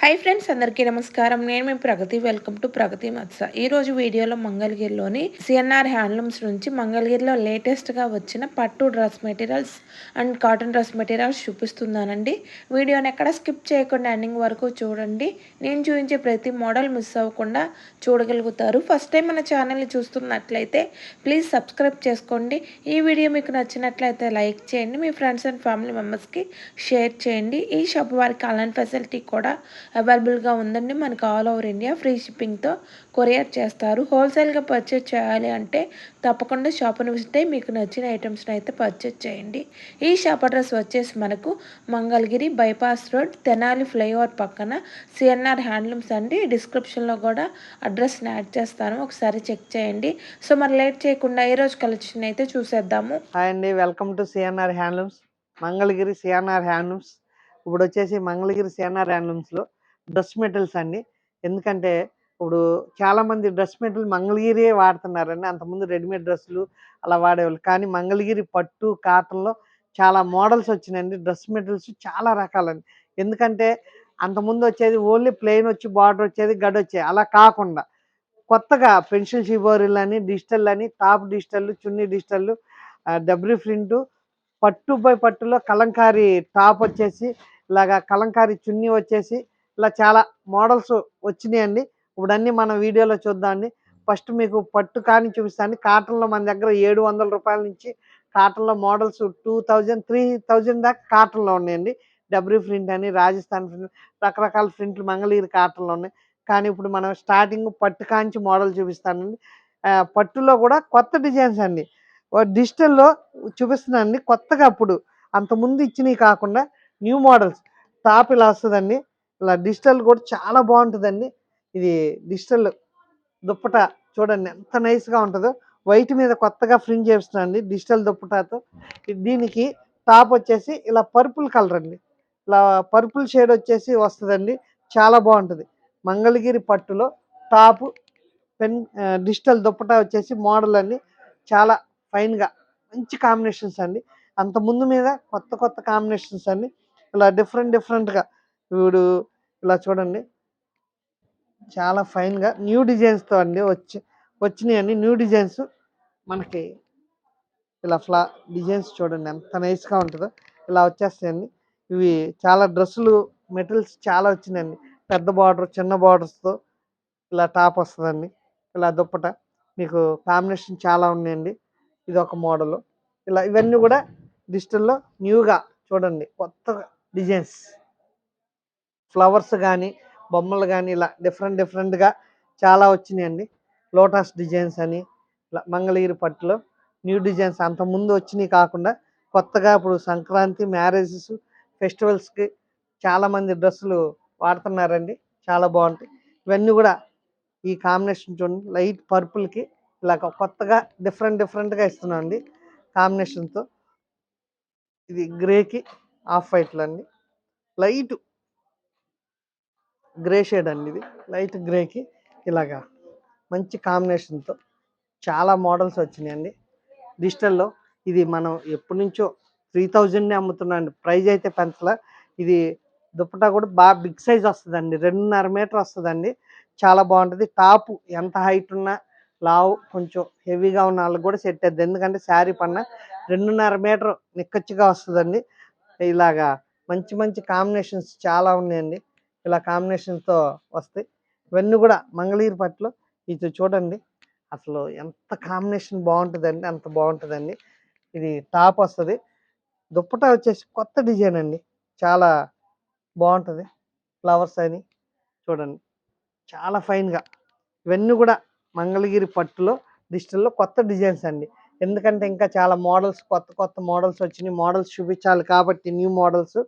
Hi friends, అందరికీ నమస్కారం. నేను మీ ప్రగతి. వెల్కమ్ టు ప్రగతి మత్స. ఈరోజు వీడియోలో మంగళగిరిలోని సిఎన్ఆర్ హ్యాండ్లూమ్స్ నుంచి మంగళగిరిలో లేటెస్ట్గా వచ్చిన పట్టు dress materials and cotton dress materials చూపిస్తున్నానండి. వీడియోని ఎక్కడ స్కిప్ చేయకుండా ఎండింగ్ వరకు చూడండి. నేను చూపించే ప్రతి మోడల్ మిస్ అవ్వకుండా చూడగలుగుతారు. ఫస్ట్ టైం మన ఛానల్ని చూస్తున్నట్లయితే ప్లీజ్ సబ్స్క్రైబ్ చేసుకోండి. ఈ వీడియో మీకు నచ్చినట్లయితే లైక్ చేయండి. మీ ఫ్రెండ్స్ అండ్ ఫ్యామిలీ మెంబర్స్కి షేర్ చేయండి. ఈ షాప్ వారికి ఆన్లైన్ ఫెసిలిటీ కూడా అవైలబుల్గా ఉందండి. మనకు ఆల్ ఓవర్ ఇండియా ఫ్రీ షిప్పింగ్తో కొరియర్ చేస్తారు. హోల్సేల్గా పర్చేజ్ చేయాలి అంటే తప్పకుండా షాప్ని విజిట్ అయ్యి మీకు నచ్చిన ఐటమ్స్ని అయితే పర్చేజ్ చేయండి. ఈ షాప్ అడ్రస్ వచ్చేసి మనకు Mangalagiri bypass road, Tenali flyover పక్కన సిఎన్ఆర్ హ్యాండ్లూమ్స్ అండి. డిస్క్రిప్షన్లో కూడా అడ్రస్ని యాడ్ చేస్తాను, ఒకసారి చెక్ చేయండి. సో మరి లేట్ చేయకుండా ఈరోజు కలెక్షన్ అయితే చూసేద్దాము. హాయ్ అండి, welcome to CNR handlooms, Mangalagiri CNR handlooms. ఇప్పుడు వచ్చేసి మంగళగిరి సిఎన్ఆర్ హ్యాండ్లూమ్స్లో డ్రెస్ మెటీరియల్స్ అండి. ఎందుకంటే ఇప్పుడు చాలామంది డ్రెస్ మెటీరియల్ మంగళగిరియే వాడుతున్నారండి. అంతకుముందు రెడీమేడ్ డ్రెస్సులు అలా వాడేవాళ్ళు, కానీ మంగళగిరి పట్టు కాటన్లో చాలా మోడల్స్ వచ్చినాయండి. డ్రెస్ మెటీరియల్స్ చాలా రకాలండి. ఎందుకంటే అంతకుముందు వచ్చేది ఓన్లీ ప్లెయిన్ వచ్చి బార్డర్ వచ్చేది, గడ్ వచ్చేది. అలా కాకుండా కొత్తగా పెన్సిల్ షిబోరిల్ అని, డిజిటల్ అని, టాప్ డిజిటల్, చున్నీ డిజిటల్, డబ్ల్యూ ప్రింట్, పట్టు బై పట్టులో కలంకారీ టాప్ వచ్చేసి, ఇలాగా కలంకారీ చున్నీ వచ్చేసి, ఇలా చాలా మోడల్స్ వచ్చినాయండి. ఇప్పుడు అన్నీ మనం వీడియోలో చూద్దామండి. ఫస్ట్ మీకు పట్టు కానీ చూపిస్తాను. కాటన్లో మన దగ్గర 700 రూపాయల నుంచి కాటన్లో మోడల్స్ 2000, 3000 దాకా కాటన్లో ఉన్నాయండి. డబ్ల్యూ ప్రింట్ అని, రాజస్థాన్ ప్రింట్, రకరకాల ప్రింట్లు మంగళగిరి కాటన్లో ఉన్నాయి. కానీ ఇప్పుడు మనం స్టార్టింగ్ పట్టు కాంచి మోడల్ చూపిస్తానండి. పట్టులో కూడా కొత్త డిజైన్స్ అండి. డిజిటల్లో చూపిస్తున్నానండి కొత్తగా. అప్పుడు అంతకుముందు ఇచ్చినవి కాకుండా న్యూ మోడల్స్. టాప్ ఇలా వస్తుందండి. ఇలా డిజిటల్ కూడా చాలా బాగుంటుందండి. ఇది డిజిటల్ దుప్పట చూడండి ఎంత నైస్గా ఉంటుందో. వైట్ మీద కొత్తగా ఫ్రింజ్ చేస్తున్నాండి డిజిటల్ దుప్పటాతో. దీనికి టాప్ వచ్చేసి ఇలా పర్పుల్ కలర్ అండి. ఇలా పర్పుల్ షేడ్ వచ్చేసి వస్తుందండి. చాలా బాగుంటుంది. మంగళగిరి పట్టులో టాపు డిజిటల్ దుప్పటా వచ్చేసి మోడల్ అండి. చాలా ఫైన్గా మంచి కాంబినేషన్స్ అండి. అంత ముందు మీద కొత్త కొత్త కాంబినేషన్స్ అండి. ఇలా డిఫరెంట్గా ఇప్పుడు ఇలా చూడండి, చాలా ఫైన్గా న్యూ డిజైన్స్తో అండి వచ్చినాయండి. న్యూ డిజైన్స్ మనకి ఇలా డిజైన్స్ చూడండి ఎంత నైస్గా ఉంటుందో. ఇలా వచ్చేస్తాయండి. ఇవి చాలా డ్రెస్సులు మెటీరియల్స్ చాలా వచ్చినాయండి. పెద్ద బార్డర్, చిన్న బార్డర్స్తో ఇలా టాప్ వస్తుందండి. ఇలా దుప్పట మీకు కాంబినేషన్ చాలా ఉన్నాయండి. ఇది ఒక మోడల్. ఇలా ఇవన్నీ కూడా డిజిటల్లో న్యూగా చూడండి, కొత్త డిజైన్స్, ఫ్లవర్స్ కానీ బొమ్మలు కానీ ఇలా డిఫరెంట్గా చాలా వచ్చినాయండి. లోటస్ డిజైన్స్ అని ఇలా మంగళగిరి పట్టులో న్యూ డిజైన్స్. అంతకుముందు వచ్చినాయి కాకుండా కొత్తగా ఇప్పుడు సంక్రాంతి, మ్యారేజెస్, ఫెస్టివల్స్కి చాలామంది డ్రెస్సులు వాడుతున్నారండి. చాలా బాగుంటాయి. ఇవన్నీ కూడా ఈ కాంబినేషన్ చూడండి. లైట్ పర్పుల్కి ఇలా కొత్తగా డిఫరెంట్గా ఇస్తున్నాం అండి కాంబినేషన్తో. ఇది గ్రేకి ఆఫ్ వైట్లో అండి. లైట్ గ్రే షేడ్ అండి. ఇది లైట్ గ్రేకి ఇలాగా మంచి కాంబినేషన్తో చాలా మోడల్స్ వచ్చినాయండి డిజిటల్లో. ఇది మనం ఎప్పటి నుంచో 3000 అమ్ముతున్నాం అండి. ప్రైజ్ అయితే పెంచలా. ఇది దుప్పటా కూడా బాగా బిగ్ సైజ్ వస్తుందండి. 2.5 మీటర్ వస్తుందండి. చాలా బాగుంటుంది. టాప్ ఎంత హైట్ ఉన్నా, లావు కొంచెం హెవీగా ఉన్న వాళ్ళకి కూడా సెట్ అవుతుంది. ఎందుకంటే శారీ పన్న 2.5 మీటర్ నిక్కచ్చిగా వస్తుందండి. ఇలాగా మంచి కాంబినేషన్స్ చాలా ఉన్నాయండి. ఇలా కాంబినేషన్స్తో వస్తాయి. ఇవన్నీ కూడా మంగళగిరి పట్టులో ఇది చూడండి. అసలు ఎంత కాంబినేషన్ బాగుంటుందండి, అంత బాగుంటుందండి. ఇది టాప్ వస్తుంది. దుప్పటా వచ్చేసి కొత్త డిజైన్ అండి. చాలా బాగుంటుంది. ఫ్లవర్స్ అని చూడండి, చాలా ఫైన్గా. ఇవన్నీ కూడా మంగళగిరి పట్టులో డిజిటల్లో కొత్త డిజైన్స్ అండి. ఎందుకంటే ఇంకా చాలా మోడల్స్, కొత్త మోడల్స్ వచ్చినాయి. మోడల్స్ చూపించాలి కాబట్టి న్యూ మోడల్స్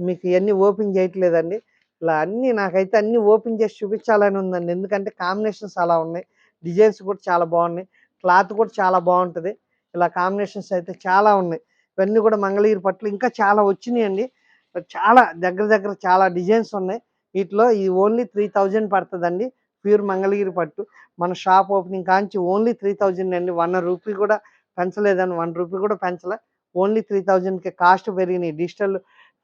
మీకు ఇవన్నీ ఓపెన్ చేయట్లేదండి. ఇలా అన్నీ నాకైతే అన్నీ ఓపెన్ చేసి చూపించాలని ఉందండి. ఎందుకంటే కాంబినేషన్స్ అలా ఉన్నాయి. డిజైన్స్ కూడా చాలా బాగున్నాయి. క్లాత్ కూడా చాలా బాగుంటుంది. ఇలా కాంబినేషన్స్ అయితే చాలా ఉన్నాయి. ఇవన్నీ కూడా మంగళగిరి పట్టులు ఇంకా చాలా వచ్చినాయండి. చాలా దగ్గర చాలా డిజైన్స్ ఉన్నాయి. వీటిలో ఇది ఓన్లీ 3000 పడుతుందండి. ప్యూర్ మంగళగిరి పట్టు. మన షాప్ ఓపెనింగ్ కాంచి ఓన్లీ 3000 అండి. 1 రూపీ కూడా పెంచలేదని, 1 రూపీ కూడా పెంచలే. ఓన్లీ 3000కి కాస్ట్ పెరిగినాయి. డిజిటల్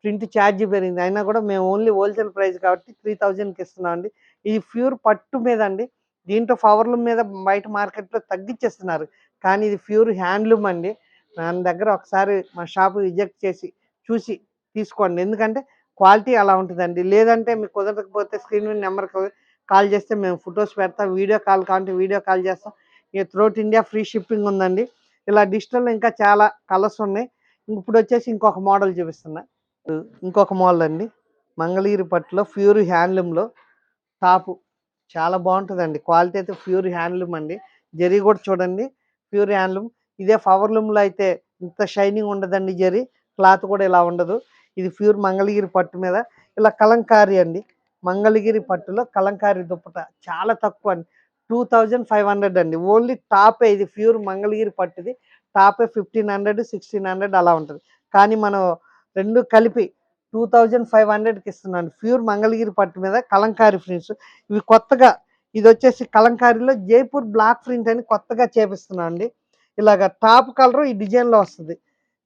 ప్రింట్ ఛార్జ్ పెరిగింది. అయినా కూడా మేము ఓన్లీ హోల్‌సేల్ ప్రైస్ కాబట్టి 3000కి ఇస్తున్నామండి. ఇది ప్యూర్ పట్టు మీద అండి. దీంట్లో పవర్లూమ్ మీద బయట మార్కెట్‌లో తగ్గిచ్చేస్తున్నారు. కానీ ఇది ప్యూర్ హ్యాండ్లూమ్ అండి. మన దగ్గర ఒకసారి మా షాప్ విజిట్ చేసి, చూసి తీసుకోండి. ఎందుకంటే క్వాలిటీ అలా ఉంటదండి. లేదంటే మీకు కుదరకపోతే స్క్రీన్ మీద నంబర్‌కి కాల్ చేస్తే మేము ఫోటోస్ పెడతాం. వీడియో కాల్ కావాలంటే వీడియో కాల్ చేస్తాం. ఇక త్రూఅవుట్ ఇండియా ఫ్రీ షిప్పింగ్ ఉందండి. ఇలా డిజిటల్‌లో ఇంకా చాలా కలర్స్ ఉన్నాయి. ఇప్పుడొచ్చేసి ఇంకొక మోడల్ చూపిస్తున్నా. ఇంకొక మోడల్ అండి. మంగళగిరి పట్టులో ప్యూర్ హ్యాండ్లూమ్‌లో టాపు చాలా బాగుంటదండి. క్వాలిటీ అయితే ప్యూర్ హ్యాండ్లూమ్ అండి. జరీ కూడా చూడండి ప్యూర్ హ్యాండ్లూమ్. ఇదే పవర్లూమ్‌లో అయితే ఇంత షైనింగ్ ఉండదండి జరీ. క్లాత్ కూడా ఇలా ఉండదు. ఇది ప్యూర్ మంగళగిరి పట్టు మీద ఇలా కలంకారీ అండి. మంగళగిరి పట్టులో కలంకారీ దుప్పట చాలా తక్కువ అండి. 2500 అండి. ఓన్లీ టాపే ఇది ప్యూర్ మంగళగిరి పట్టుది. టాపే 1500, 1600 అలా ఉంటది. కానీ మనం 2 కలిపి 2500కి ఇస్తున్నాను. ప్యూర్ మంగళగిరి పట్టు మీద కలంకారీ ప్రింట్స్. ఇవి కొత్తగా ఇదొచ్చేసి కలంకారీలో జైపూర్ బ్లాక్ ప్రింట్ అని కొత్తగా చేపిస్తున్నాం అండి. ఇలాగ టాప్ కలరు ఈ డిజైన్‌లో వస్తది.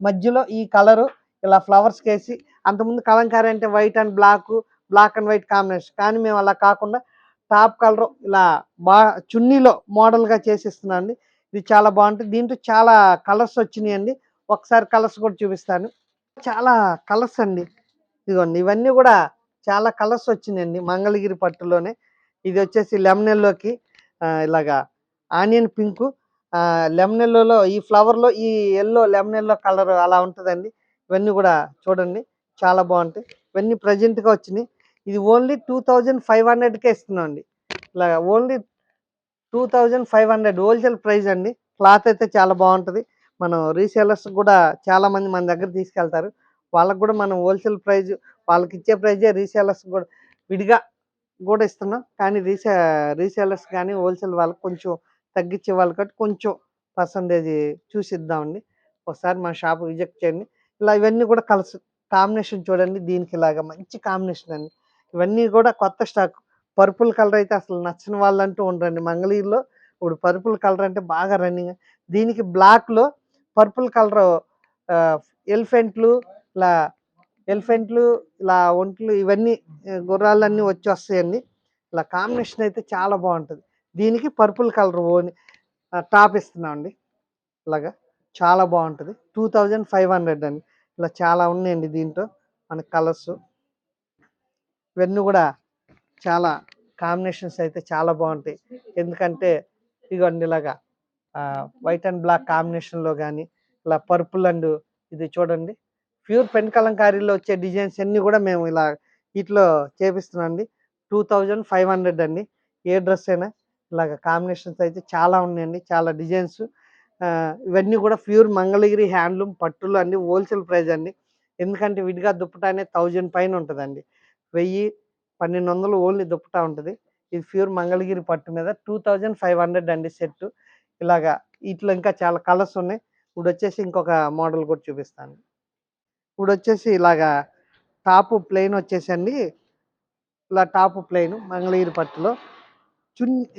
మధ్యలో ఈ కలరు ఇలా ఫ్లవర్స్‌కేసి అంతకుముందు కలంకారీ అంటే white and black and white combination. కానీ మేము అలా కాకుండా టాప్ కలరు ఇలా చున్నీలో మోడల్‌గా చేసిస్తున్నాం అండి. ఇది చాలా బాగుంటుంది. దీంట్లో చాలా కలర్స్ వచ్చినాయండి. ఒకసారి కలర్స్ కూడా చూపిస్తాను. చాలా కలర్స్ అండి. ఇదిగోండి ఇవన్నీ కూడా చాలా కలర్స్ వచ్చినాయండి మంగళగిరి పట్టులోనే. ఇది వచ్చేసి లెమన్ యెల్లోకి ఇలాగా ఆనియన్ పింకు, లెమన్ యెల్లోలో ఈ ఫ్లవర్‌లో ఈ లెమన్ యెల్లో కలర్ అలా ఉంటదండి. ఇవన్నీ కూడా చూడండి చాలా బాగుంటాయి. ఇవన్నీ ప్రెజెంట్‌గా వచ్చినాయి. ఇది ఓన్లీ 2500కే ఇస్తున్నామండి. ఇలాగ ఓన్లీ 2500 హోల్‌సేల్ ప్రైస్ అండి. క్లాత్ అయితే చాలా బాగుంటది. మనం రీసేలర్స్ కూడా చాలా మంది మన దగ్గర తీసుకెళ్తారు. వాళ్ళకి కూడా మనం హోల్‌సేల్ ప్రైస్ వాళ్ళకిచ్చే ప్రైజే రీసేలర్స్ కూడా విడిగా కూడా ఇస్తున్నాం. కానీ రీసేలర్స్ కానీ హోల్‌సేల్ వాళ్ళకి కొంచెం తగ్గించి ఇవ్వాలి కాబట్టి కొంచెం పర్సెంటేజ్ చూసి ఇద్దామండి. ఒకసారి మా షాప్ విజిట్ చేయండి. ఇలా ఇవన్నీ కూడా కలర్స్ కాంబినేషన్ చూడండి. దీనికి ఇలాగా మంచి కాంబినేషన్ అండి. ఇవన్నీ కూడా కొత్త స్టాక్. పర్పుల్ కలర్ అయితే అసలు నచ్చని వాళ్ళంటూ ఉండరండి. మంగళగిరిలో ఇప్పుడు పర్పుల్ కలర్ అంటే బాగా రన్నింగ్. దీనికి బ్లాక్‌లో పర్పుల్ కలర్ ఆహ్, ఎలిఫెంట్లు ఇలా ఎలిఫెంట్లు ఇలా ఒంట్లు ఇవన్నీ గుర్రాలన్నీ వచ్చేస్తాయండి. ఇలా కాంబినేషన్ అయితే చాలా బాగుంటది. దీనికి పర్పుల్ కలర్ టాప్ ఇస్తున్నామండి. ఇలాగా చాలా బాగుంటది. 2500 అండి. ఇలా చాలా ఉన్నాయండి దీంట్లో మనకి కలర్స్. ఇవన్నీ కూడా చాలా కాంబినేషన్స్ అయితే చాలా బాగుంటాయి. ఎందుకంటే ఇదిగోండి ఇలాగా వైట్ అండ్ బ్లాక్ కాంబినేషన్‌లో గాని, ఇలా పర్పుల్ అండ్ ఇది చూడండి. ప్యూర్ పెన్ కలంకారీలో వచ్చే డిజైన్స్ అన్నీ కూడా మేము ఇలా వీటిలో చేపిస్తున్నామండి. 2500 అండి. ఏ డ్రెస్ అయినా ఇలాగ కాంబినేషన్స్ అయితే చాలా ఉన్నాయండి. చాలా డిజైన్స్. ఇవన్నీ కూడా ప్యూర్ మంగళగిరి హ్యాండ్లూమ్ పట్టులో అండి. హోల్‌సేల్ ప్రైస్ అండి. ఎందుకంటే విడిగా దుప్పట అనేది 1000 పైన ఉంటదండి. 1000, 1200 ఓన్లీ దుప్పటా ఉంటది. ఇది ప్యూర్ మంగళగిరి పట్టు మీద 2500 అండి సెట్టు. ఇలాగా వీటిలో ఇంకా చాలా కలర్స్ ఉన్నాయి. ఇప్పుడొచ్చేసి ఇంకొక మోడల్ కూడా చూపిస్తాను. ఇప్పుడొచ్చేసి ఇలాగా టాపు ప్లెయిన్ వచ్చేసండి. ఇలా టాపు ప్లెయిన్ మంగళగిరి పట్టులో.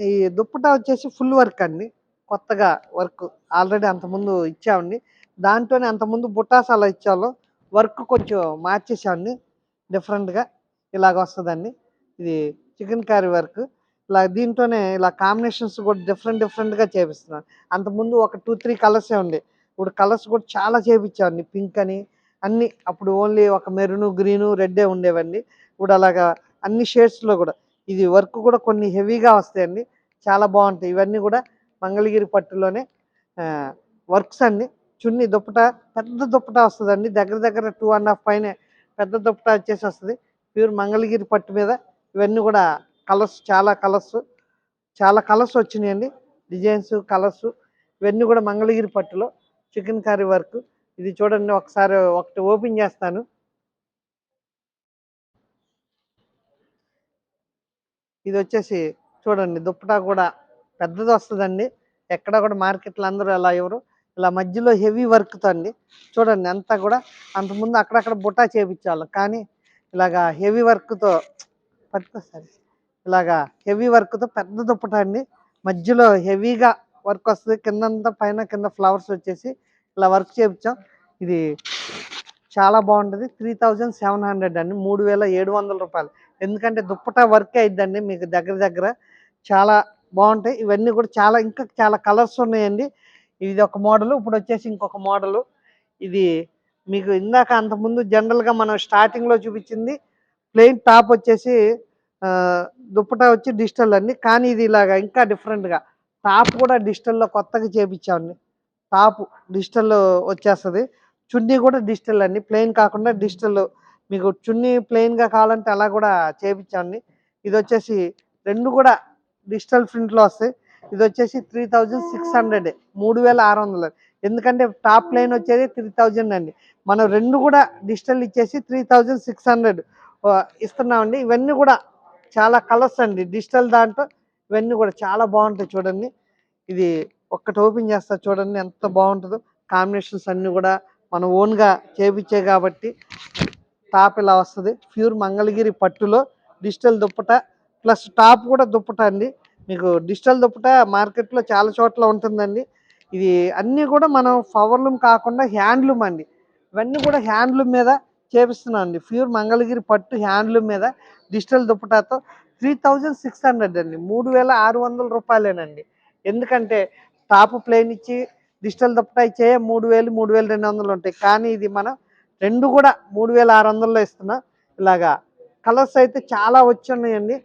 ఈ దుప్పటా వచ్చేసి ఫుల్ వర్క్ అండి. కొత్తగా వర్క్ ఆల్రెడీ అంతకుముందు ఇచ్చామండి. దాంట్లోనే అంతకుముందు బుట్టాస్ అలా ఇచ్చేవాళ్ళం. వర్క్ కొంచెం మార్చేసామండి డిఫరెంట్‌గా. ఇలాగ వస్తదండి. ఇది చికెన్ కర్రీ వర్క్. ఇలా దీంట్లోనే ఇలా కాంబినేషన్స్ కూడా డిఫరెంట్‌గా చేపిస్తున్నాను. అంతకుముందు ఒక 2, 3 కలర్సే ఉండేయి. ఇప్పుడు కలర్స్ కూడా చాలా చేపిచ్చామండి. పింక్ అని అన్నీ. అప్పుడు ఓన్లీ ఒక మెరూను, గ్రీను, రెడ్డే ఉండేవండి. ఇప్పుడు అలాగా అన్ని షేడ్స్‌లో కూడా ఇది వర్క్ కూడా కొన్ని హెవీగా వస్తాయండి. చాలా బాగుంటాయి. ఇవన్నీ కూడా మంగళగిరి పట్టులోనే ఆహ్, వర్క్స్ అండి. చున్నీ దుప్పటా పెద్ద దుప్పటా వస్తదండి. దగ్గర దగ్గర 2 ½ పైనే పెద్ద దుప్పటా వచ్చేసి వస్తది. ప్యూర్ మంగళగిరి పట్టు మీద ఇవన్నీ కూడా కలర్స్ చాలా కలర్స్ వచ్చినాయండి. డిజైన్స్, కలర్స్ ఇవన్నీ కూడా మంగళగిరి పట్టులో చికెన్ కర్రీ వర్క్. ఇది చూడండి ఒకసారి ఒకటి ఓపెన్ చేస్తాను. ఇదొచ్చేసి చూడండి దుప్పటా కూడా పెద్దది వస్తదండి. ఎక్కడ కూడా మార్కెట్‌లో అందరూ అలా ఇవ్వరు. ఇలా మధ్యలో హెవీ వర్క్‌తో అండి. చూడండి అంతా కూడా అంతకుముందు అక్కడక్కడ బుటా చేపిచ్చేవాళ్ళం. కానీ ఇలాగా హెవీ వర్క్‌తో పట్టుకోసారి. ఇలాగా హెవీ వర్క్‌తో పెద్ద దుప్పటా అండి. మధ్యలో హెవీగా వర్క్ వస్తది. కిందంతా పైన కింద ఫ్లవర్స్ వచ్చేసి ఇలా వర్క్ చేపిచ్చాం. ఇది చాలా బాగుంటుంది. 3700 అండి, 3700 రూపాయలు. ఎందుకంటే దుప్పటా వర్క్ అయిద్దండి మీకు దగ్గర దగ్గర. చాలా బాగుంటాయి ఇవన్నీ కూడా. ఇంకా చాలా కలర్స్ ఉన్నాయండి. ఇది ఒక మోడల్. ఇప్పుడు వచ్చేసి ఇంకొక మోడల్. ఇది మీకు ఇందాక అంతకుముందు జనరల్గా మనం స్టార్టింగ్లో చూపించింది ప్లెయిన్ టాప్ వచ్చేసి దుప్పటా వచ్చి డిజిటల్ అండి. కానీ ఇది ఇలాగా ఇంకా డిఫరెంట్గా టాప్ కూడా డిజిటల్లో కొత్తగా చేపించామండి. టాప్ డిజిటల్ వచ్చేస్తుంది. చున్నీ కూడా డిజిటల్ అండి, ప్లెయిన్ కాకుండా డిజిటల్. మీకు చున్నీ ప్లెయిన్గా కావాలంటే అలా కూడా చేపించామండి. ఇది వచ్చేసి రెండు కూడా డిజిటల్ ప్రింట్లో వస్తాయి. ఇది వచ్చేసి 3600, 3600. ఎందుకంటే టాప్ ప్లెయిన్ వచ్చేది 3000 అండి. మనం రెండు కూడా డిజిటల్ ఇచ్చేసి 3600 ఇస్తున్నామండి. ఇవన్నీ కూడా చాలా కలర్స్ అండి డిజిటల్ దాంట్లో. ఇవన్నీ కూడా చాలా బాగుంటాయి చూడండి. ఇది ఒక్కటి ఓపెన్ చేస్తా చూడండి ఎంత బాగుంటుందో. కాంబినేషన్స్ అన్నీ కూడా మనం ఓన్గా చేపించే కాబట్టి. టాప్ ఇలా వస్తుంది, ప్యూర్ మంగళగిరి పట్టులో డిజిటల్ దుప్పట ప్లస్ టాప్ కూడా దుప్పట అండి. మీకు డిజిటల్ దుప్పట మార్కెట్లో చాలా చోట్ల ఉంటుందండి. ఇది అన్నీ కూడా మనం పవర్లూమ్ కాకుండా హ్యాండ్లూమ్ అండి. ఇవన్నీ కూడా హ్యాండ్లూమ్ మీద చేపిస్తున్నాం అండి. ప్యూర్ మంగళగిరి పట్టు హ్యాండ్లూమ్ మీద డిజిటల్ దుప్పటాతో 3600 అండి, 3600 రూపాయలేనండి. ఎందుకంటే టాప్ ప్లెయిన్ ఇచ్చి డిజిటల్ దుప్పటా ఇచ్చే 3000, 3200 ఉంటాయి. కానీ ఇది మనం రెండు కూడా 3600లో ఇస్తున్నా. ఇలాగా కలర్స్ అయితే చాలా వచ్చి ఉన్నాయండి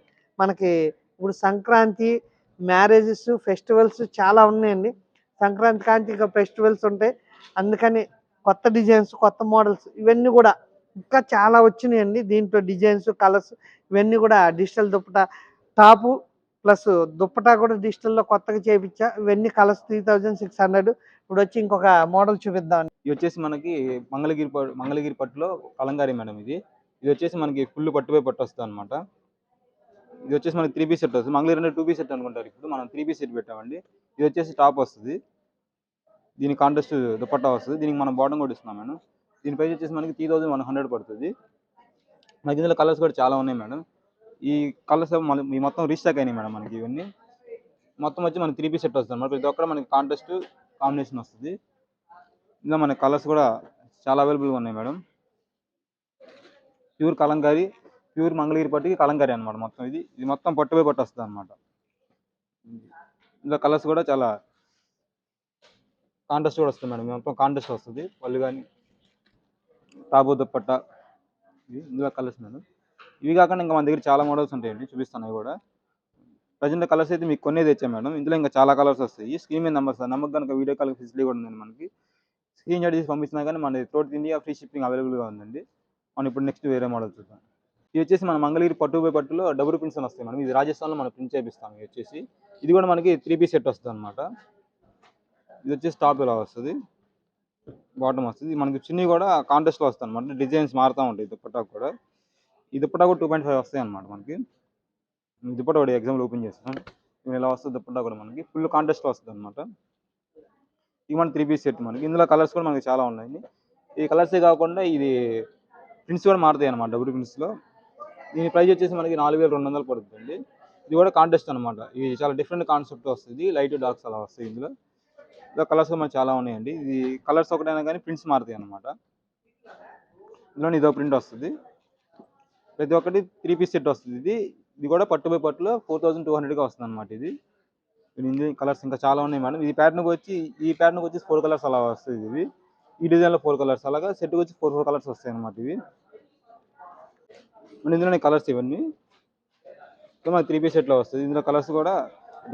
మనకి. ఇప్పుడు సంక్రాంతి, మ్యారేజెస్, ఫెస్టివల్స్ చాలా ఉన్నాయండి. సంక్రాంతి కాంతి ఇక ఫెస్టివల్స్ ఉంటాయి. అందుకని కొత్త డిజైన్స్, కొత్త మోడల్స్ ఇవన్నీ కూడా ఇంకా చాలా వచ్చినాయండి. దీంట్లో డిజైన్స్, కలర్స్ ఇవన్నీ కూడా digital dupatta top plus dupatta కూడా డిజిటల్లో కొత్తగా చేయించా. ఇవన్నీ కలర్స్ 3600. ఇప్పుడు వచ్చి ఇంకొక మోడల్ చూపిద్దాం. ఇది వచ్చేసి మనకి మంగళగిరి పట్టులో కలంకారీ మేడం. ఇది వచ్చేసి మనకి ఫుల్ పట్టుపై పట్టు వస్తుంది అనమాట. ఇది వచ్చేసి మనకి 3 పీస్ సెట్ వస్తుంది. మంగళగిరి అంటే 2 పీస్ సెట్ అనుకుంటారు, ఇప్పుడు మనం 3 పీస్ సెట్ పెట్టామండి. ఇది వచ్చేసి టాప్ వస్తుంది, దీనికి కాంట్రాస్ట్ దుపట్టా వస్తుంది, దీనికి మనం బాటం కూడా ఇస్తున్నాం మేడం. దీని ప్రైస్ వచ్చేసి మనకి 3100 పడుతుంది. మనకి ఇందులో కలర్స్ కూడా చాలా ఉన్నాయి మేడం. ఈ కలర్స్ ఈ మొత్తం రీస్టాక్ అయినాయి మేడం. మనకి ఇవన్నీ మొత్తం వచ్చి మనకి 3 పీస్ సెట్ వస్తుంది అనమాట. ప్రతి ఒక్కరు మనకి కాంట్రాస్ట్ కాంబినేషన్ వస్తుంది. ఇందులో మనకి కలర్స్ కూడా చాలా అవైలబుల్గా ఉన్నాయి madam. Pure Kalamkari, pure Mangalagiri పట్టుకి కలంకారీ అనమాట మొత్తం. ఇది మొత్తం పట్టుపై పట్టు వస్తుంది అనమాట. ఇందులో కలర్స్ కూడా చాలా కాంట్రాస్ట్ కూడా వస్తుంది మేడం. మొత్తం కాంట్రాస్ట్ వస్తుంది పళ్ళు కానీ టాబు దుప్పట్ట. ఇందులో కలర్స్ మేడం. ఇవి కాకుండా ఇంకా మన దగ్గర చాలా మోడల్స్ ఉంటాయండి, చూపిస్తాను అవి కూడా. ప్రజెంట్ కలర్స్ అయితే మీకు కొన్నే తెచ్చాం మేడం. ఇందులో ఇంకా చాలా కలర్స్ వస్తాయి. స్క్రీన్ మీద నెంబర్ సార్, నెంబర్ కనుక వీడియో కాల్ ఫెసిలిటీ కూడా ఉందండి మనకి. స్క్రీన్ షాట్ తీసి పంపిస్తున్నా కానీ మన త్రూఅవుట్ ఇండియా ఫ్రీ షిప్పింగ్ అవైలబుల్గా ఉందండి. మనం ఇప్పుడు నెక్స్ట్ వేరే మోడల్ చూద్దాం. ఇది వచ్చేసి మన మంగళగిరి పట్టుపై పట్టులో డబుల్ ప్రింట్స్ అని వస్తాయి మనం. ఇది రాజస్థాన్లో మనం ప్రింట్ చేపిస్తాం. ఇది వచ్చేసి ఇది కూడా మనకి 3 పీస్ సెట్ వస్తుంది అనమాట. ఇది వచ్చేసి టాప్ ఇలా వస్తుంది, బాటమ్ వస్తుంది. మనకి చున్నీ కూడా కాంట్రాస్ట్లో వస్తుంది అనమాట. డిజైన్స్ మారుతూ ఉంటాయి దుప్పట్టా కూడా. ఈ దుప్పట్టా కూడా 2.5 వస్తాయి అనమాట మనకి. దుప్పట్టా కూడా ఎగ్జాంపుల్ ఓపెన్ చేస్తాం. ఇలా వస్తుంది దుప్పట్టా కూడా మనకి ఫుల్ కాంట్రాస్ట్లో వస్తుంది అనమాట. ఇది మన 3 పీస్ సెట్ మనకి. ఇందులో కలర్స్ కూడా మనకి చాలా ఉన్నాయి. ఈ కలర్సే కాకుండా ఇది ప్రింట్స్ కూడా మారుతాయి అనమాట, డబుల్ ప్రింట్స్లో. దీని ప్రైస్ వచ్చేసి మనకి 4200 పడుతుంది. ఇది కూడా కాంట్రాస్ట్ అనమాట. ఇది చాలా డిఫరెంట్ కాన్సెప్ట్ వస్తుంది, లైట్ డార్క్స్ అలా వస్తాయి. ఇందులో కలర్స్ మనకి చాలా ఉన్నాయండి. ఇది కలర్స్ ఒకటైనా కానీ ప్రింట్స్ మారుతాయి అనమాట. ఇందులో ఇదో ప్రింట్ వస్తుంది. ప్రతి ఒక్కటి 3 పీస్ సెట్ వస్తుంది. ఇది కూడా పట్టుపై పట్టులో 4200గా వస్తుంది అనమాట. ఇది కలర్స్ ఇంకా చాలా ఉన్నాయి మేడం. ఈ ప్యాటర్న్కి వచ్చి 4 కలర్స్ అలా వస్తుంది. ఇది ఈ డిజైన్లో 4 కలర్స్, అలాగా సెట్కి వచ్చి 4 కలర్స్ వస్తాయి అనమాట. ఇవి ఇందులోనే కలర్స్ ఇవన్నీ మనకి 3 పీస్ సెట్లో వస్తుంది. ఇందులో కలర్స్ కూడా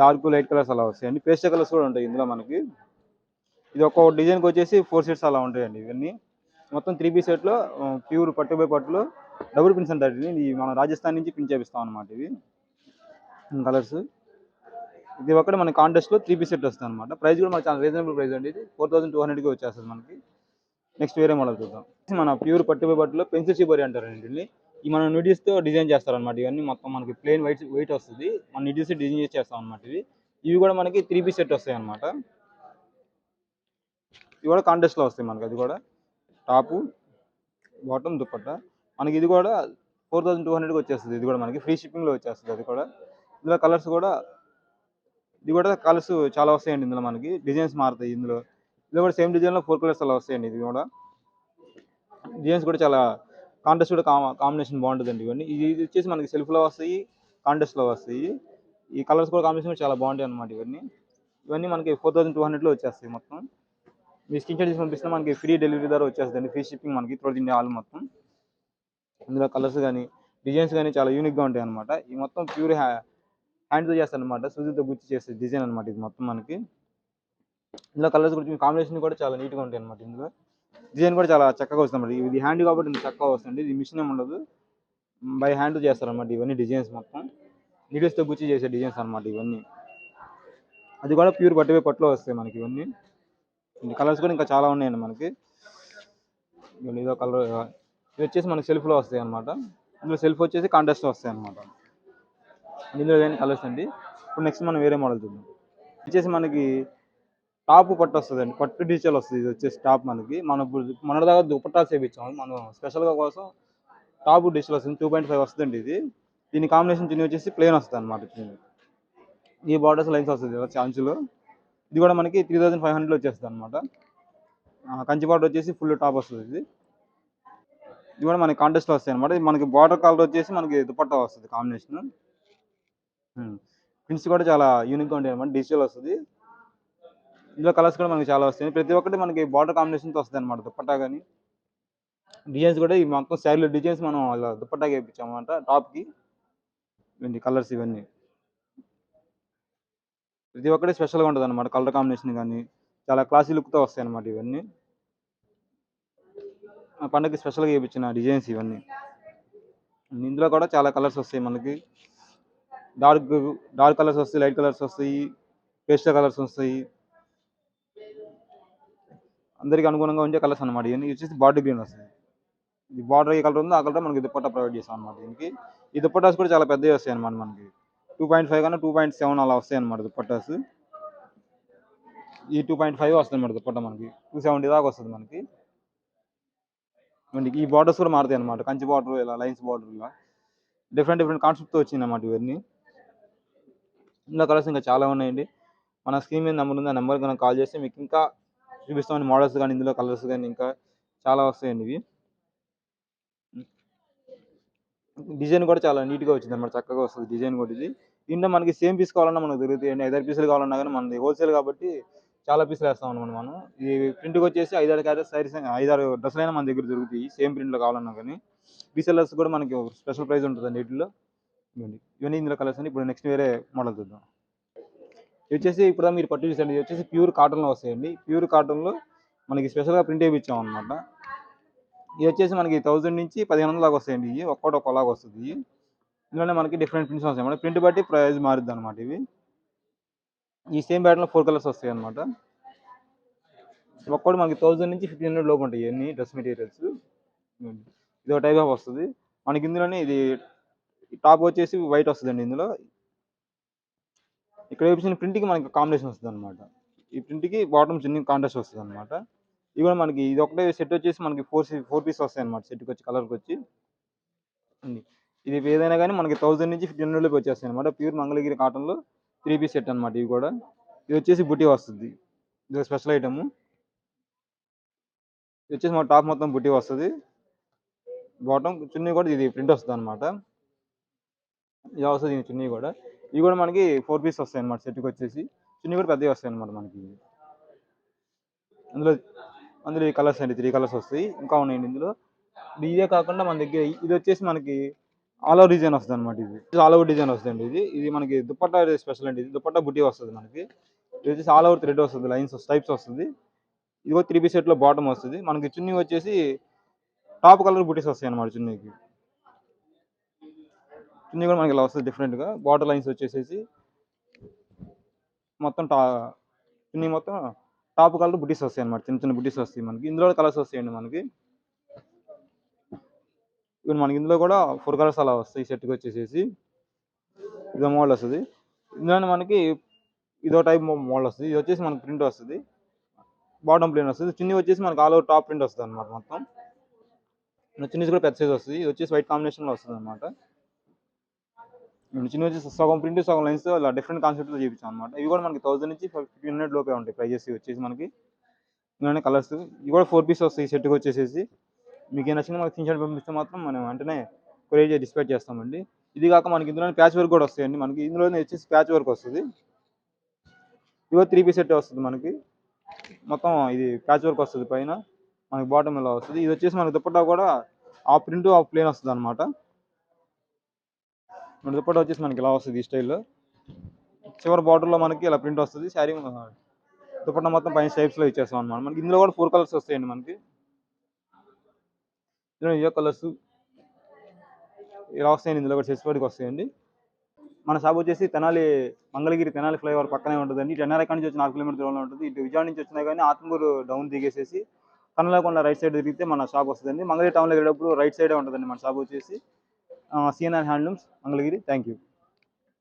డార్క్, లైట్ కలర్స్ అలా వస్తాయండి. పేస్టల్ కలర్స్ కూడా ఉంటాయి ఇందులో మనకి. ఇది ఒక్కో డిజైన్కి వచ్చేసి 4 సెట్స్ అలా ఉంటాయండి. ఇవన్నీ మొత్తం 3 పీస్ సెట్లో ప్యూర్ పట్టుపై పట్టులో డబుల్ ప్రింట్స్ అంటారు. ఇది మనం రాజస్థాన్ నుంచి ప్రింట్ చేపిస్తాం అనమాట. ఇవి కలర్స్. ఇది ఒకటి మన కాంటెస్ట్లో 3 పీస్ సెట్ వస్తుంది అనమాట. ప్రైస్ కూడా మనకి చాలా రీజనబుల్ ప్రైస్ అండి. ఇది 4200కి వచ్చేస్తుంది మనకి. నెక్స్ట్ వేరే మోడల్ చూద్దాం. మన ప్యూర్ పట్టుపై పట్టులో పెన్సిల్ షిబోరి అంటారండి. ఈ మనం నిడిల్స్తో డిజైన్ చేస్తారనమాట. ఇవన్నీ మొత్తం మనకి ప్లెయిన్ వెయిట్ వస్తుంది. మన నిడిల్స్ డిజైన్ చేసి చేస్తాం అనమాట. ఇవి కూడా మనకి 3 పీస్ సెట్ వస్తాయి అనమాట. ఇవి కూడా కాంటెస్ట్లో వస్తాయి మనకి. అది కూడా టాపు, బాటమ్, దుప్పట్టా మనకి. ఇది కూడా 4200కి వచ్చేస్తుంది. ఇది కూడా మనకి ఫ్రీ షిప్పింగ్లో వచ్చేస్తుంది. అది కూడా ఇందులో కలర్స్ కూడా కలర్స్ చాలా వస్తాయండి. ఇందులో మనకి డిజైన్స్ మారుతాయి. ఇందులో కూడా సేమ్ డిజైన్లో 4 కలర్స్ అలా వస్తాయండి. ఇది కూడా డిజైన్స్ కూడా చాలా కాంట్రాస్ట్ కూడా కాంబినేషన్ బాగుంటుందండి ఇవన్నీ. ఇది వచ్చేసి మనకి సెల్ఫ్లో వస్తాయి, కాంట్రాస్ట్లో వస్తాయి. ఈ కలర్స్ కూడా కాంబినేషన్ చాలా బాగుంటాయి అనమాట ఇవన్నీ. ఇవన్నీ మనకి 4200లో వచ్చేస్తాయి మొత్తం. మీ స్క్రీన్ షాట్ తీసి పంపిస్తే మనకి ఫ్రీ డెలివరీ ద్వారా వచ్చేస్తుందండి, ఫ్రీ షిప్పింగ్ మనకి త్రూ ఇండియా ఆల్ మొత్తం. ఇందులో కలర్స్ కానీ డిజైన్స్ కానీ చాలా యూనిక్గా ఉంటాయి అనమాట. ఈ మొత్తం ప్యూర్ హ్యాండ్తో చేస్తారు అనమాట, సూదితో గుచ్చి చేసే డిజైన్ అనమాట ఇది మొత్తం మనకి. ఇందులో కలర్స్ గురించి కాంబినేషన్ కూడా చాలా నీట్గా ఉంటాయి అనమాట. ఇందులో డిజైన్ కూడా చాలా చక్కగా వస్తుంది అనమాట. ఇది హ్యాండ్ కాబట్టి ఇంత చక్కగా వస్తుంది, ఇది మిషన్ ఏమి ఉండదు, బై హ్యాండ్ చేస్తారనమాట ఇవన్నీ డిజైన్స్ మొత్తం. నీడిల్స్తో గుచ్చి చేసే డిజైన్స్ అనమాట ఇవన్నీ. అది కూడా ప్యూర్ పట్టులో వస్తాయి మనకి ఇవన్నీ. కలర్స్ కూడా ఇంకా చాలా ఉన్నాయండి మనకి. ఇదో కలర్, ఇది వచ్చేసి మనకి సెల్ఫ్లో వస్తాయి అనమాట. ఇందులో సెల్ఫ్ వచ్చేసి కాంట్రాస్ట్ వస్తాయి అనమాట. ఇందులో ఏదైనా కలర్స్ అండి. ఇప్పుడు నెక్స్ట్ మనం వేరే మోడల్ చూద్దాం. వచ్చేసి మనకి టాప్ పట్టు వస్తుందండి, పట్టు డిజిటల్ వస్తుంది. ఇది వచ్చేసి టాప్ మనకి మనం మన దగ్గర దుపట్టాలు చేయించాము మనం స్పెషల్గా కోసం. టాప్ డిజిటల్ వస్తుంది, 2.5 వస్తుందండి ఇది. దీని కాంబినేషన్ చున్నీ వచ్చేసి ప్లేన్ వస్తుంది అనమాట. ఈ బార్డర్స్ లైన్స్ వస్తుంది అంచులో. ఇది కూడా మనకి 3500లో వచ్చేస్తుంది అనమాట. కంచి బార్డర్ వచ్చేసి ఫుల్ టాప్ వస్తుంది ఇది. ఇది కూడా మనకి కాంటెస్ట్లో వస్తాయి అనమాట. మనకి బార్డర్ కలర్ వచ్చేసి మనకి దుపట్టా వస్తుంది కాంబినేషన్. ప్రింట్స్ కూడా చాలా యూనిక్గా ఉంటాయి అనమాట, డిజిటల్ వస్తుంది. ఇందులో కలర్స్ కూడా మనకి చాలా వస్తాయి. ప్రతి ఒక్కటి మనకి బార్డర్ కాంబినేషన్తో వస్తుంది అనమాట. దుపట్టా కానీ డిజైన్స్ కూడా ఈ మొత్తం శారీలో డిజైన్స్ మనం అలా దుపట్టాకి వేయించాం అనమాట టాప్కి. ఇవన్నీ కలర్స్ ఇవన్నీ ప్రతి ఒక్కటి స్పెషల్గా ఉంటుంది అనమాట. కలర్ కాంబినేషన్ కానీ చాలా క్లాసీ లుక్తో వస్తాయి అనమాట ఇవన్నీ. పండుగకి స్పెషల్గా వేయించిన డిజైన్స్ ఇవన్నీ. ఇందులో కూడా చాలా కలర్స్ వస్తాయి మనకి. డార్క్ కలర్స్ వస్తాయి, లైట్ కలర్స్ వస్తాయి, పేస్టల్ కలర్స్ వస్తాయి. అందరికి అనుగుణంగా ఉండే కలర్స్ అనమాట ఇవన్నీ. వచ్చేసి బార్డర్ గ్రీన్ వస్తుంది. ఈ బార్డర్ ఏ కలర్ ఉందో ఆ కలర్ మనకి దుపట్టా ప్రొవైడ్ చేస్తాం అనమాట దీనికి. ఈ దుపట్టాస్ కూడా చాలా పెద్దవి వస్తాయి అనమాట మనకి. 2.5 కన్నా 2.7 అలా వస్తాయి అనమాట దుపట్టాస్. ఈ 2.5 వస్తుంది అనమాట దుపట్టా మనకి. 270 దాకా వస్తుంది మనకి. ఈ బార్డర్స్ కూడా మారుతాయి అనమాట. కంచి బార్డర్, ఇలా లైన్స్ బార్డర్, ఇలా డిఫరెంట్ కాన్సెప్ట్తో వచ్చింది అనమాట ఇవన్నీ. ఇందులో కలర్స్ ఇంకా చాలా ఉన్నాయండి. మన స్క్రీన్ మీద నెంబర్ ఉంది, ఆ నెంబర్కి మనం కాల్ చేస్తే మీకు ఇంకా చూపిస్తామని మోడల్స్ కానీ ఇందులో కలర్స్ కానీ ఇంకా చాలా వస్తాయండి ఇవి. డిజైన్ కూడా చాలా నీట్గా వచ్చింది అనమాట, చక్కగా వస్తుంది డిజైన్ కూడా. ఇది దీంట్లో మనకి సేమ్ పీస్ కావాలన్నా మనకు దొరుకుతాయండి. 5 పీసులు కావాలన్నా కానీ మనది హోల్సేల్ కాబట్టి చాలా పీసులు వేస్తాం అనమాట మనం. ఈ ప్రింట్కి వచ్చేసి 5-6 శారీస్, 5-6 డ్రెస్సులు అయినా మన దగ్గర దొరుకుతాయి సేమ్ ప్రింట్లో కావాలన్నా కానీ. రీసెల్లర్స్ కూడా మనకి స్పెషల్ ప్రైస్ ఉంటుందండి వీటిలో. ఇవన్నీ ఇందులో కలర్స్ అండి. ఇప్పుడు నెక్స్ట్ వేరే మోడల్ చూద్దాం. ఇది వచ్చేసి ఇప్పుడు మీరు పట్టు చూసండి, ఇది వచ్చేసి ప్యూర్ కాటన్లో వస్తాయండి. ప్యూర్ కాటన్లో మనకి స్పెషల్గా ప్రింట్ వేయించాం అనమాట. ఇది వచ్చేసి మనకి 1000 నుంచి 1500 దాకా వస్తాయండి. ఇవి ఒక్కొక్కటి ఒకలాగా వస్తుంది. ఇందులోనే మనకి డిఫరెంట్ ప్రింట్స్ వస్తాయి అన్నమాట. ప్రింట్ బట్టి ప్రైస్ మారుద్ది అనమాట ఇవి. ఈ సేమ్ ప్యాటర్న్లో 4 కలర్స్ వస్తాయి అనమాట. ఒక్కటి మనకి 1000 నుంచి 1500 లోపు ఉంటాయి ఇవన్నీ డ్రెస్ మెటీరియల్స్. ఇది ఒక టైప్ ఆఫ్ వస్తుంది మనకి. ఇందులోనే ఇది టాప్ వచ్చేసి వైట్ వస్తుందండి. ఇందులో ఇక్కడ వేసిన ప్రింట్కి మనకి కాంబినేషన్ వస్తుంది అనమాట. ఈ ప్రింట్కి బాటమ్ చిన్న కాంట్రాస్ట్ వస్తుంది అనమాట. ఇది కూడా మనకి ఇది ఒకటే సెట్ వచ్చేసి మనకి 4 పీస్ వస్తాయి అనమాట. సెట్కి వచ్చి కలర్కి వచ్చి ఇది ఏదైనా కానీ మనకి 1000 నుంచి 1500 లోపు వచ్చేస్తాయి అనమాట. ప్యూర్ మంగళగిరి కాటన్లో 3 పీస్ సెట్ అనమాట. ఇవి కూడా ఇది వచ్చేసి బుటీ వస్తుంది. ఇది స్పెషల్ ఐటమ్. ఇది వచ్చేసి మన టాప్ మొత్తం బుటీ వస్తుంది. బాటమ్ చున్నీ కూడా ఇది ప్రింట్ వస్తుంది అనమాట. ఇది వస్తుంది చున్నీ కూడా. ఇవి కూడా మనకి 4 పీస్ వస్తాయి అనమాట. సెట్కి వచ్చేసి చున్నీ కూడా పెద్దవి వస్తాయి అనమాట మనకి. అందులో ఈ కలర్స్ అండి, 3 కలర్స్ వస్తాయి. ఇంకా ఉన్నాయండి ఇందులో. ఇదే కాకుండా మన దగ్గర ఇది వచ్చేసి మనకి ఆల్ ఓవర్ డిజైన్ వస్తుంది అనమాట. ఇది ఆల్ ఓవర్ డిజైన్ వస్తుంది. ఇది మనకి దుపట్టా స్పెషల్ అండి. ఇది దుపట్టా బుటీ వస్తుంది మనకి. ఇది వచ్చేసి ఆల్ ఓవర్ థ్రెడ్ వస్తుంది, లైన్స్ టైప్స్ వస్తుంది. ఇది కూడా 3 పీస్ సెట్లో బాటమ్ వస్తుంది మనకి. చున్నీ వచ్చేసి టాప్ కలర్ బుటీస్ వస్తాయి అనమాట. చున్నీ కూడా మనకి ఇలా వస్తుంది డిఫరెంట్గా. బార్డర్ లైన్స్ వచ్చేసేసి మొత్తం చున్నీ మొత్తం టాప్ కలర్ బుటీస్ వస్తాయి అనమాట. చిన్న చిన్న బుటీస్ వస్తాయి మనకి. ఇందులో కలర్స్ వస్తాయండి మనకి. ఇవి మనకి ఇందులో కూడా 4 కలర్స్ అలా వస్తాయి సెట్కి వచ్చేసేసి. ఇదో మోడల్ వస్తుంది. ఇందులోనే మనకి ఇదో టైప్ మోడల్ వస్తుంది. ఇది వచ్చేసి మనకి ప్రింట్ వస్తుంది, బాటమ్ ప్లేన్ వస్తుంది. చున్నీ వచ్చేసి మనకి ఆల్ ఓవర్ టాప్ ప్రింట్ వస్తుంది అనమాట మొత్తం. చున్నీస్ కూడా పెద్ద సైజ్ వస్తుంది. ఇది వచ్చేసి వైట్ కాంబినేషన్లో వస్తుంది అనమాట. చున్నీ వచ్చేసి సగం ప్రింట్ సగం లైన్స్ ఇలా డిఫరెంట్ కాన్సెప్ట్తో చూపించాం అనమాట. ఇవి కూడా మనకి 1000 నుంచి 1500 లోపే ఉంటాయి ప్రైజెస్ వచ్చేసి మనకి. ఇవన్నీ కలర్స్. ఇవి కూడా 4 పీస్ వస్తాయి సెట్కి వచ్చేసేసి. మీకు ఏ నచ్చిందో మాకు స్క్రీన్‌షాట్ పంపిస్తే మాత్రం మనం వెంటనే కొరియర్ డిస్పాచ్ చేస్తామండి. ఇది కాక మనకి ఇందులోనే ప్యాచ్ వర్క్ కూడా వస్తాయండి. మనకి ఇందులోనే వచ్చేసి ప్యాచ్ వర్క్ వస్తది. ఇదిగో 3 పీస్ సెట్టే వస్తది మనకి. మొత్తం ఇది ప్యాచ్ వర్క్ వస్తది పైన. మనకి బాటమ్ ఇలా వస్తది. ఇది వచ్చేసి మనకి దుపట్టా కూడా హాఫ్ ప్రింట్, హాఫ్ ప్లెయిన్ వస్తదనమాట. మన దుపట్టా వచ్చేసి మనకి ఇలా వస్తది ఈ స్టైల్‌లో. చివరి బార్డర్‌లో మనకి ఇలా ప్రింట్ వస్తది. శారీ దుపట్టా మొత్తం పైన స్ట్రైప్స్‌లో ఇచ్చేస్తాం అనమాట. మనకి ఇందులో కూడా 4 కలర్స్ వస్తాయండి మనకి. ఇందులో ఇవే కలర్స్ ఇలా వస్తాయండి. ఇందులో కూడా చెస్ట్ వస్తాయండి. మన షాప్ వచ్చేసి మంగళగిరి ఫ్లైఓవర్ పక్కనే ఉంటుందండి. ఇటు ఎన్ఆర్ఐ నుంచి వచ్చి 4 కిలోమీటర్ దూరంలో ఉంటుంది. ఇటు విజయవాడ నుంచి వచ్చినా కానీ ఆత్మకూరు డౌన్ దిగేసేసి కనలేకుండా రైట్ సైడ్ తిరిగితే మన షాప్ వస్తుందండి. మంగళగిరి టౌన్లో వెళ్ళేటప్పుడు రైట్ సైడే ఉంటుందండి మన షాప్ వచ్చేసి. CNR handlooms Mangalagiri. Thank you.